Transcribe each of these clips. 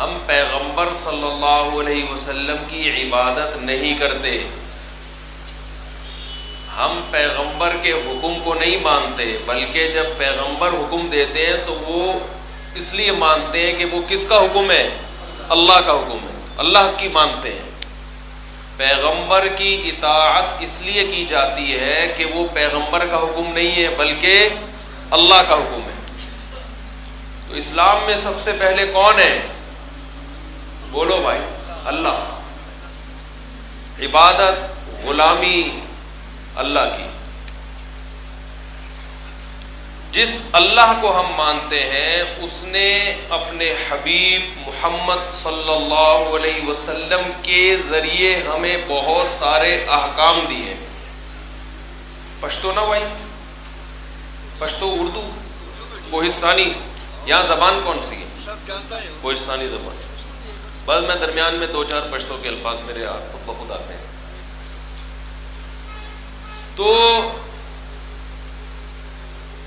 ہم پیغمبر صلی اللہ علیہ وسلم کی عبادت نہیں کرتے، ہم پیغمبر کے حکم کو نہیں مانتے، بلکہ جب پیغمبر حکم دیتے ہیں تو وہ اس لیے مانتے ہیں کہ وہ کس کا حکم ہے؟ اللہ کا حکم ہے، اللہ کی مانتے ہیں۔ پیغمبر کی اطاعت اس لیے کی جاتی ہے کہ وہ پیغمبر کا حکم نہیں ہے بلکہ اللہ کا حکم ہے۔ تو اسلام میں سب سے پہلے کون ہے؟ بولو بھائی، اللہ۔ عبادت، غلامی اللہ کی۔ جس اللہ کو ہم مانتے ہیں اس نے اپنے حبیب محمد صلی اللہ علیہ وسلم کے ذریعے ہمیں بہت سارے احکام دیے۔ پشتو نا بھائی، پشتو، اردو، کوہستانی، یہاں زبان کون سی ہے؟ کوہستانی زبان۔ بس میں درمیان میں دو چار پشتو کے الفاظ میرے خود بخود آتے ہیں۔ تو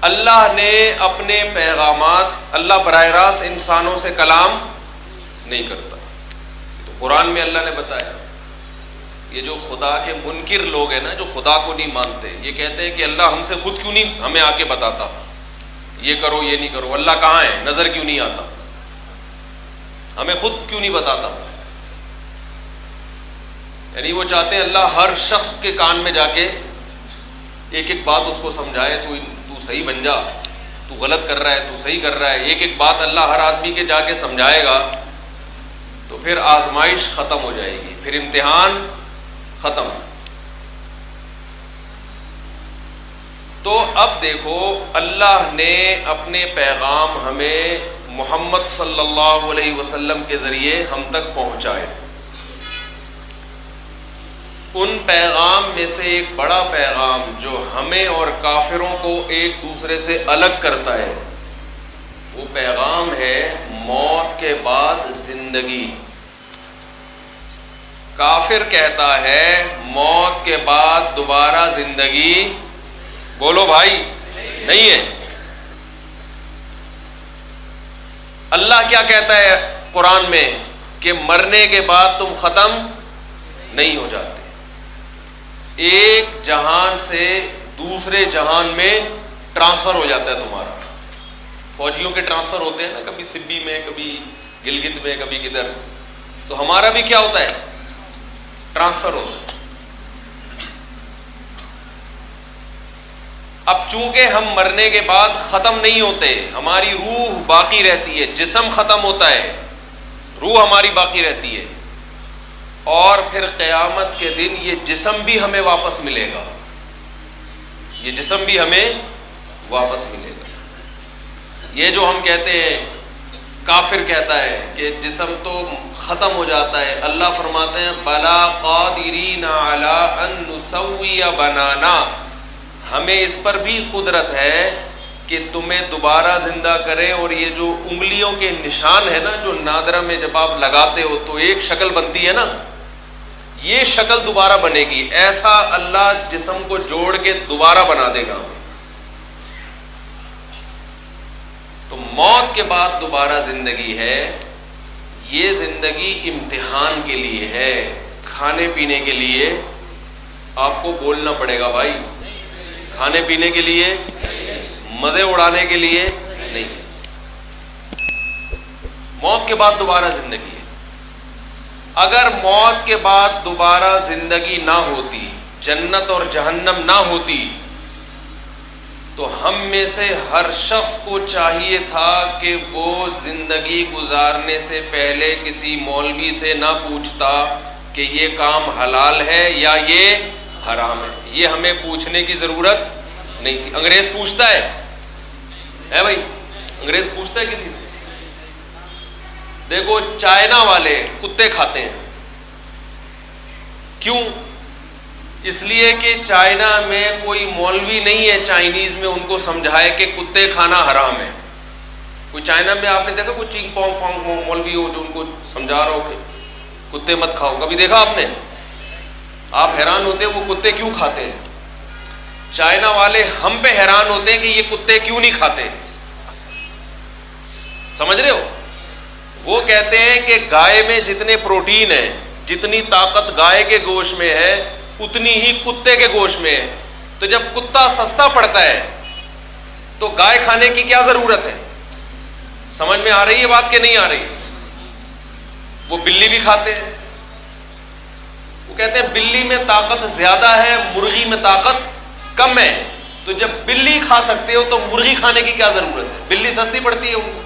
اللہ نے اپنے پیغامات، اللہ براہ راست انسانوں سے کلام نہیں کرتا، تو قرآن میں اللہ نے بتایا۔ یہ جو خدا کے منکر لوگ ہیں نا، جو خدا کو نہیں مانتے، یہ کہتے ہیں کہ اللہ ہم سے خود کیوں نہیں ہمیں آ کے بتاتا، یہ کرو یہ نہیں کرو، اللہ کہاں ہے، نظر کیوں نہیں آتا، ہمیں خود کیوں نہیں بتاتا؟ یعنی وہ چاہتے ہیں اللہ ہر شخص کے کان میں جا کے ایک ایک بات اس کو سمجھائے، تو صحیح بن جا، تو غلط کر رہا ہے، تو صحیح کر رہا ہے، ایک ایک بات اللہ ہر آدمی کے جا کے سمجھائے گا تو پھر آزمائش ختم ہو جائے گی، پھر امتحان ختم۔ تو اب دیکھو، اللہ نے اپنے پیغام ہمیں محمد صلی اللہ علیہ وسلم کے ذریعے ہم تک پہنچائے۔ ان پیغام میں سے ایک بڑا پیغام جو ہمیں اور کافروں کو ایک دوسرے سے الگ کرتا ہے، وہ پیغام ہے موت کے بعد زندگی۔ کافر کہتا ہے موت کے بعد دوبارہ زندگی، بولو بھائی، نہیں ہے۔ اللہ کیا کہتا ہے قرآن میں کہ مرنے کے بعد تم ختم نہیں ہو جاتے، ایک جہان سے دوسرے جہان میں ٹرانسفر ہو جاتا ہے تمہارا۔ فوجیوں کے ٹرانسفر ہوتے ہیں نا، کبھی سبی میں، کبھی گلگت میں، کبھی کدھر، تو ہمارا بھی کیا ہوتا ہے؟ ٹرانسفر ہوتا ہے۔ اب چونکہ ہم مرنے کے بعد ختم نہیں ہوتے، ہماری روح باقی رہتی ہے، جسم ختم ہوتا ہے، روح ہماری باقی رہتی ہے، اور پھر قیامت کے دن یہ جسم بھی ہمیں واپس ملے گا، یہ جسم بھی ہمیں واپس ملے گا۔ یہ جو ہم کہتے ہیں، کافر کہتا ہے کہ جسم تو ختم ہو جاتا ہے، اللہ فرماتے ہیں بلا قادرین علی ان نسوی بنانا، ہمیں اس پر بھی قدرت ہے کہ تمہیں دوبارہ زندہ کرے، اور یہ جو انگلیوں کے نشان ہے نا، جو نادرہ میں جب آپ لگاتے ہو تو ایک شکل بنتی ہے نا، یہ شکل دوبارہ بنے گی، ایسا اللہ جسم کو جوڑ کے دوبارہ بنا دے گا۔ تو موت کے بعد دوبارہ زندگی ہے، یہ زندگی امتحان کے لیے ہے، کھانے پینے کے لیے آپ کو بولنا پڑے گا بھائی، کھانے پینے کے لیے، مزے اڑانے کے لیے نہیں۔ موت کے بعد دوبارہ زندگی ہے۔ اگر موت کے بعد دوبارہ زندگی نہ ہوتی، جنت اور جہنم نہ ہوتی، تو ہم میں سے ہر شخص کو چاہیے تھا کہ وہ زندگی گزارنے سے پہلے کسی مولوی سے نہ پوچھتا کہ یہ کام حلال ہے یا یہ حرام ہے، یہ ہمیں پوچھنے کی ضرورت نہیں تھی۔ انگریز پوچھتا ہے بھائی، انگریز پوچھتا ہے کسی سے؟ دیکھو چائنا والے کتے کھاتے ہیں، کیوں؟ اس لیے کہ چائنا میں کوئی مولوی نہیں ہے چائنیز میں ان کو سمجھائے کہ کتے کھانا حرام ہے۔ کوئی چائنا میں آپ نے دیکھا کوئی چینگ پونگ پونگ مولوی ہو جو ان کو سمجھا رہا ہو کہ کتے مت کھاؤ؟ کبھی دیکھا آپ نے؟ آپ حیران ہوتے ہیں وہ کتے کیوں کھاتے ہیں۔ چائنا والے ہم پہ حیران ہوتے ہیں کہ یہ کتے کیوں نہیں کھاتے، سمجھ رہے ہو؟ وہ کہتے ہیں کہ گائے میں جتنے پروٹین ہیں، جتنی طاقت گائے کے گوشت میں ہے اتنی ہی کتے کے گوشت میں ہے. تو جب کتا سستا پڑتا ہے تو گائے کھانے کی کیا ضرورت ہے؟ سمجھ میں آ رہی ہے بات کہ نہیں آ رہی؟ وہ بلی بھی کھاتے ہیں. وہ کہتے ہیں بلی میں طاقت زیادہ ہے، مرغی میں طاقت کم ہے. تو جب بلی کھا سکتے ہو تو مرغی کھانے کی کیا ضرورت ہے؟ بلی سستی پڑتی ہے ان کو.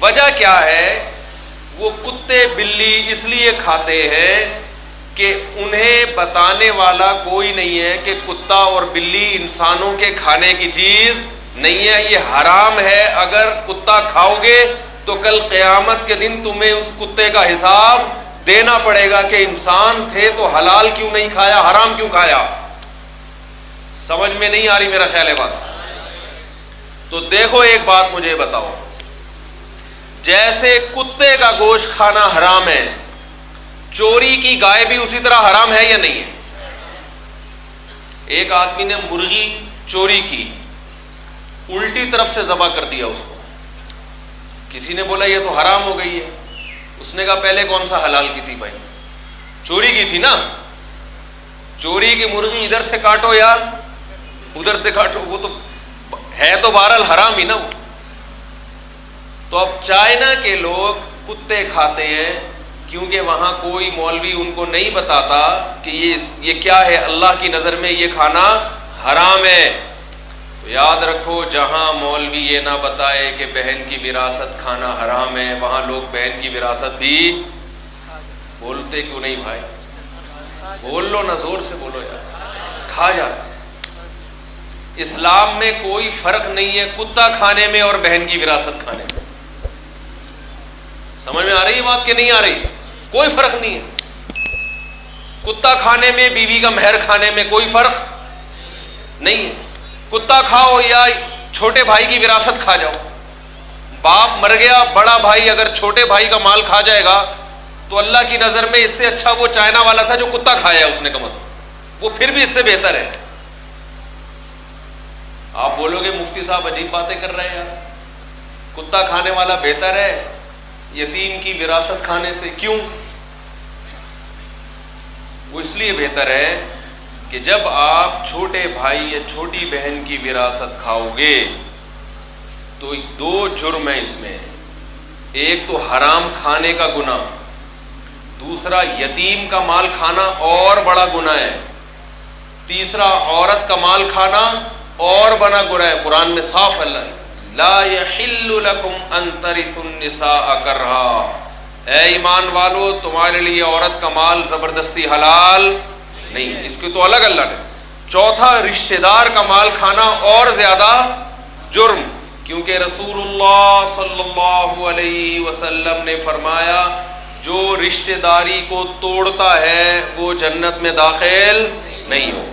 وجہ کیا ہے؟ وہ کتے بلی اس لیے کھاتے ہیں کہ انہیں بتانے والا کوئی نہیں ہے کہ کتا اور بلی انسانوں کے کھانے کی چیز نہیں ہے، یہ حرام ہے. اگر کتا کھاؤ گے تو کل قیامت کے دن تمہیں اس کتے کا حساب دینا پڑے گا کہ انسان تھے تو حلال کیوں نہیں کھایا، حرام کیوں کھایا. سمجھ میں نہیں آ رہی میرا خیال ہے بات؟ تو دیکھو ایک بات مجھے بتاؤ، جیسے کتے کا گوشت کھانا حرام ہے، چوری کی گائے بھی اسی طرح حرام ہے یا نہیں ہے؟ ایک آدمی نے مرغی چوری کی، الٹی طرف سے ذبح کر دیا اس کو. کسی نے بولا یہ تو حرام ہو گئی ہے. اس نے کہا پہلے کون سا حلال کی تھی بھائی؟ چوری کی تھی نا. چوری کی مرغی ادھر سے کاٹو یا ادھر سے کاٹو، وہ تو ہے تو بہرحال حرام ہی نا وہ. تو اب چائنا کے لوگ کتے کھاتے ہیں کیونکہ وہاں کوئی مولوی ان کو نہیں بتاتا کہ یہ کیا ہے، اللہ کی نظر میں یہ کھانا حرام ہے. تو یاد رکھو، جہاں مولوی یہ نہ بتائے کہ بہن کی وراثت کھانا حرام ہے، وہاں لوگ بہن کی وراثت بھی بولتے کیوں نہیں بھائی؟ بول لو نا، زور سے بولو یار، کھا جاتا. اسلام میں کوئی فرق نہیں ہے کتا کھانے میں اور بہن کی وراثت کھانے میں. سمجھ میں آ رہی ہے بات کہ نہیں آ رہی؟ کوئی فرق نہیں ہے. کتا کھانے میں، بیوی کا مہر کھانے میں کوئی فرق نہیں ہے. کتا کھاؤ یا چھوٹے بھائی کی وراثت کھا جاؤ. باپ مر گیا، بڑا بھائی اگر چھوٹے بھائی کا مال کھا جائے گا تو اللہ کی نظر میں اس سے اچھا وہ چائنا والا تھا جو کتا کھایا اس نے، کم از کم وہ پھر بھی اس سے بہتر ہے. آپ بولو گے مفتی صاحب عجیب باتیں کر رہے ہیں یار، کتا کھانے والا بہتر ہے یتیم کی وراثت کھانے سے. کیوں؟ وہ اس لیے بہتر ہے کہ جب آپ چھوٹے بھائی یا چھوٹی بہن کی وراثت کھاؤ گے تو دو جرم ہیں اس میں. ایک تو حرام کھانے کا گناہ، دوسرا یتیم کا مال کھانا اور بڑا گناہ ہے، تیسرا عورت کا مال کھانا اور بڑا گناہ ہے. قرآن میں صاف اللہ لا یحل لکم ان ترثوا النساء کرہا، اے ایمان والو تمہارے لیے عورت کا مال زبردستی حلال نہیں. اس کی تو الگ اللہ نے. چوتھا، رشتہ دار کا مال کھانا اور زیادہ جرم، کیونکہ رسول اللہ صلی اللہ علیہ وسلم نے فرمایا جو رشتہ داری کو توڑتا ہے وہ جنت میں داخل نہیں ہو.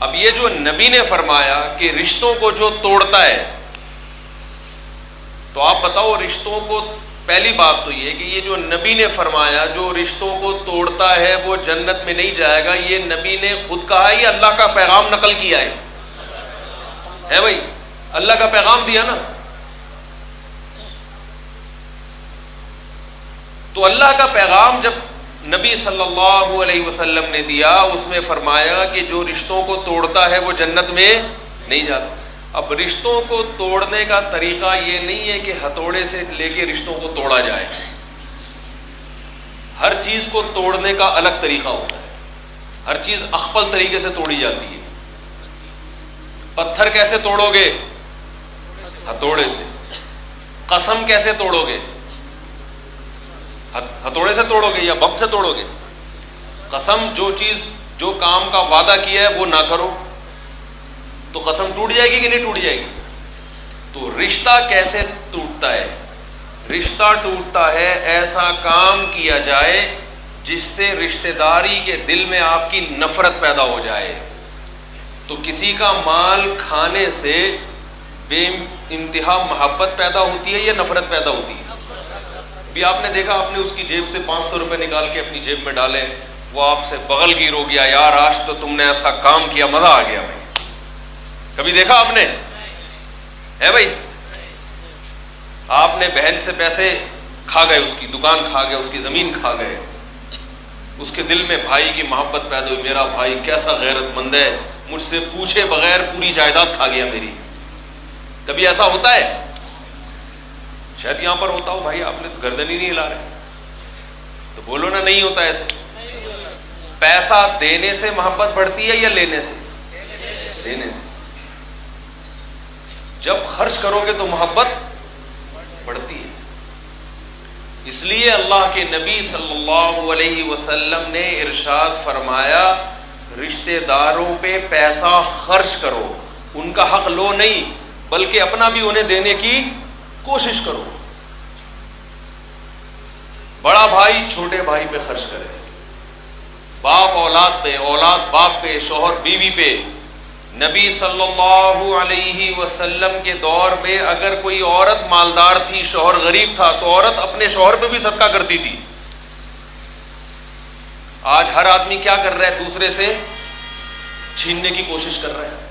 اب یہ جو نبی نے فرمایا کہ رشتوں کو جو توڑتا ہے، تو آپ بتاؤ رشتوں کو، پہلی بات تو یہ کہ یہ جو نبی نے فرمایا جو رشتوں کو توڑتا ہے وہ جنت میں نہیں جائے گا، یہ نبی نے خود کہا ہے یا اللہ کا پیغام نقل کیا ہے بھائی؟ اللہ کا پیغام دیا نا. تو اللہ کا پیغام جب نبی صلی اللہ علیہ وسلم نے دیا، اس میں فرمایا کہ جو رشتوں کو توڑتا ہے وہ جنت میں نہیں جاتا. اب رشتوں کو توڑنے کا طریقہ یہ نہیں ہے کہ ہتھوڑے سے لے کے رشتوں کو توڑا جائے. ہر چیز کو توڑنے کا الگ طریقہ ہوتا ہے. ہر چیز اخپل طریقے سے توڑی جاتی ہے. پتھر کیسے توڑو گے؟ ہتھوڑے سے. قسم کیسے توڑو گے؟ ہتھوڑے سے توڑو گے یا بم سے توڑو گے؟ قسم، جو چیز، جو کام کا وعدہ کیا ہے وہ نہ کرو تو قسم ٹوٹ جائے گی کہ نہیں ٹوٹ جائے گی؟ تو رشتہ کیسے ٹوٹتا ہے؟ رشتہ ٹوٹتا ہے ایسا کام کیا جائے جس سے رشتہ داری کے دل میں آپ کی نفرت پیدا ہو جائے. تو کسی کا مال کھانے سے بے انتہا محبت پیدا ہوتی ہے یا نفرت پیدا ہوتی ہے؟ بھی آپ نے دیکھا، آپ نے اس کی جیب سے 500 روپے نکال کے اپنی جیب میں ڈالے، وہ آپ سے بغل گیر ہو گیا، یار آج تو تم نے ایسا کام کیا، مزہ آ گیا بھائی. کبھی دیکھا آپ نے؟ ہے بھائی؟ آپ نے بہن سے پیسے کھا گئے، اس کی دکان کھا گئے، اس کی زمین کھا گئے، اس کے دل میں بھائی کی محبت پیدا ہوئی، میرا بھائی کیسا غیرت مند ہے، مجھ سے پوچھے بغیر پوری جائیداد کھا گیا میری. کبھی ایسا ہوتا ہے؟ شاید یہاں پر ہوتا ہو. بھائی آپ نے تو گردن ہی نہیں ہلا رہے، تو بولو نا نہیں ہوتا ایسے. پیسہ دینے سے محبت بڑھتی ہے یا لینے سے؟ دینے سے. جب خرچ کرو گے تو محبت بڑھتی ہے. اس لیے اللہ کے نبی صلی اللہ علیہ وسلم نے ارشاد فرمایا رشتہ داروں پہ پیسہ خرچ کرو، ان کا حق لو نہیں بلکہ اپنا بھی انہیں دینے کی کوشش کرو. بڑا بھائی چھوٹے بھائی پہ خرچ کرے، باپ اولاد پہ، اولاد باپ پہ، شوہر بیوی پہ. نبی صلی اللہ علیہ وسلم کے دور میں اگر کوئی عورت مالدار تھی، شوہر غریب تھا، تو عورت اپنے شوہر پہ بھی صدقہ کرتی تھی. آج ہر آدمی کیا کر رہا ہے؟ دوسرے سے چھیننے کی کوشش کر رہا ہے.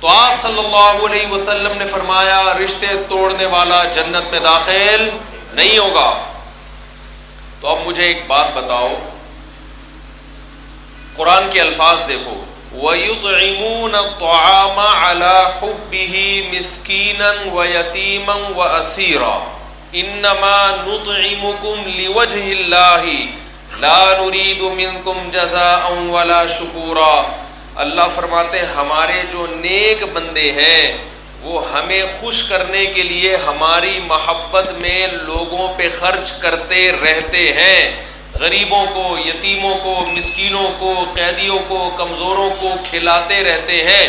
تو آپ صلی اللہ علیہ وسلم نے فرمایا رشتے توڑنے والا جنت میں داخل نہیں ہوگا. تو اب مجھے ایک بات بتاؤ، قرآن کے الفاظ دیکھو، وَيُطْعِمُونَ الطَّعَامَ عَلَى حُبِّهِ مِسْكِينًا وَيَتِيمًا وَأَسِيرًا إِنَّمَا نُطْعِمُكُمْ لِوَجْهِ اللَّهِ لَا نُرِيدُ مِنْكُمْ جَزَاءً وَلَا شُكُورًا. اللہ فرماتے ہیں ہمارے جو نیک بندے ہیں وہ ہمیں خوش کرنے کے لیے ہماری محبت میں لوگوں پہ خرچ کرتے رہتے ہیں. غریبوں کو، یتیموں کو، مسکینوں کو، قیدیوں کو، کمزوروں کو کھلاتے رہتے ہیں.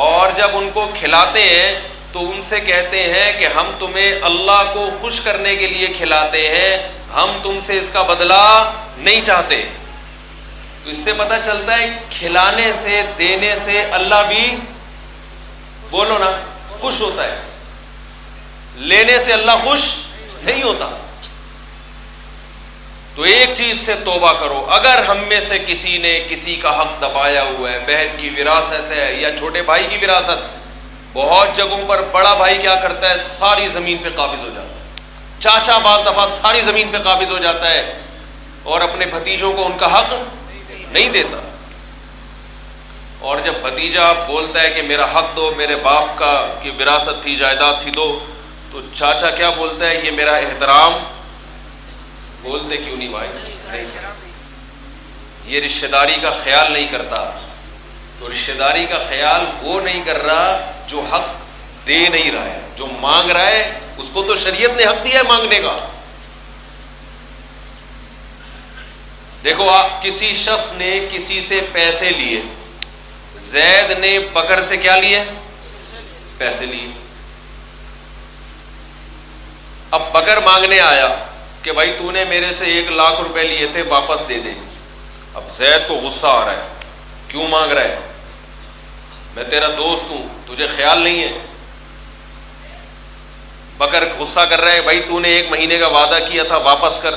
اور جب ان کو کھلاتے ہیں تو ان سے کہتے ہیں کہ ہم تمہیں اللہ کو خوش کرنے کے لیے کھلاتے ہیں، ہم تم سے اس کا بدلہ نہیں چاہتے. تو اس سے پتہ چلتا ہے کھلانے سے، دینے سے اللہ بھی، بولو نا، خوش ہوتا ہے. لینے سے اللہ خوش نہیں ہوتا. تو ایک چیز سے توبہ کرو، اگر ہم میں سے کسی نے کسی کا حق دبایا ہوا ہے، بہن کی وراثت ہے یا چھوٹے بھائی کی وراثت، بہت جگہوں پر بڑا بھائی کیا کرتا ہے، ساری زمین پہ قابض ہو جاتا ہے. چاچا بعض دفعہ ساری زمین پہ قابض ہو جاتا ہے اور اپنے بھتیجوں کو ان کا حق نہیں دیتا. اور جب بھتیجا بولتا ہے کہ میرا حق دو، میرے باپ کا کی وراثت تھی، جائیداد تھی دو، تو چاچا کیا بولتا ہے، یہ میرا احترام. بولتے کیوں نہیں بھائی؟ نہیں، یہ رشتہ داری کا خیال نہیں کرتا. تو رشتہ داری کا خیال وہ نہیں کر رہا جو حق دے نہیں رہا ہے، جو مانگ رہا ہے. اس کو تو شریعت نے حق دیا ہے مانگنے کا. دیکھو آپ، کسی شخص نے کسی سے پیسے لیے، زید نے بکر سے کیا لیے؟ پیسے لیے. اب بکر مانگنے آیا کہ بھائی تو نے میرے سے 1,00,000 روپے لیے تھے، واپس دے دے. اب زید کو غصہ آ رہا ہے، کیوں مانگ رہا ہے؟ میں تیرا دوست ہوں، تجھے خیال نہیں ہے؟ بکر غصہ کر رہا ہے، بھائی تو نے 1 مہینے کا وعدہ کیا تھا، واپس کر.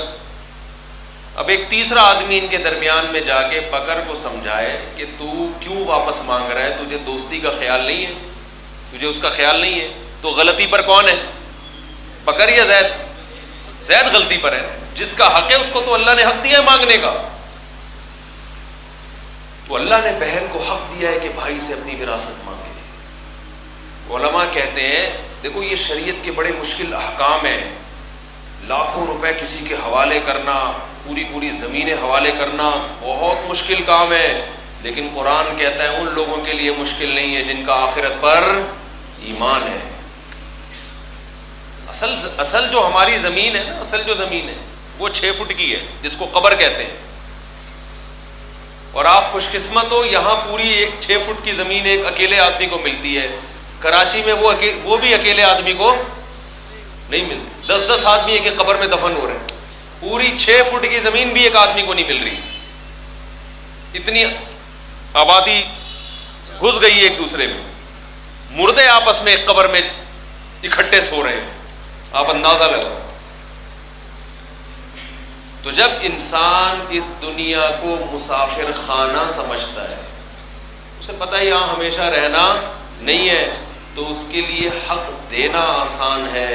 اب ایک تیسرا آدمی ان کے درمیان میں جا کے بکر کو سمجھائے کہ تو کیوں واپس مانگ رہا ہے، تجھے دوستی کا خیال نہیں ہے، تجھے اس کا خیال نہیں ہے. تو غلطی پر کون ہے، بکر یا زید؟ زید غلطی پر ہے. جس کا حق ہے اس کو تو اللہ نے حق دیا ہے مانگنے کا. تو اللہ نے بہن کو حق دیا ہے کہ بھائی سے اپنی وراثت مانگے. علماء کہتے ہیں دیکھو یہ شریعت کے بڑے مشکل احکام ہیں. لاکھوں روپے کسی کے حوالے کرنا، پوری زمینیں حوالے کرنا بہت مشکل کام ہے. لیکن قرآن کہتا ہے ان لوگوں کے لیے مشکل نہیں ہے جن کا آخرت پر ایمان ہے. اصل جو ہماری زمین ہے نا، اصل جو زمین ہے وہ 6 فٹ کی ہے جس کو قبر کہتے ہیں. اور آپ خوش قسمت ہو، یہاں پوری ایک 6 فٹ کی زمین ایک اکیلے آدمی کو ملتی ہے. کراچی میں وہ بھی اکیلے آدمی کو نہیں ملتی. 10 آدمی ایک قبر میں دفن ہو رہے ہیں. پوری 6 فٹ کی زمین بھی ایک آدمی کو نہیں مل رہی. اتنی آبادی گھس گئی ایک دوسرے میں، مردے آپس میں ایک قبر میں اکٹھے سو رہے ہیں. آپ اندازہ لگاؤ. تو جب انسان اس دنیا کو مسافر خانہ سمجھتا ہے، اسے پتہ ہے یہاں ہمیشہ رہنا نہیں ہے. تو اس کے لیے حق دینا آسان ہے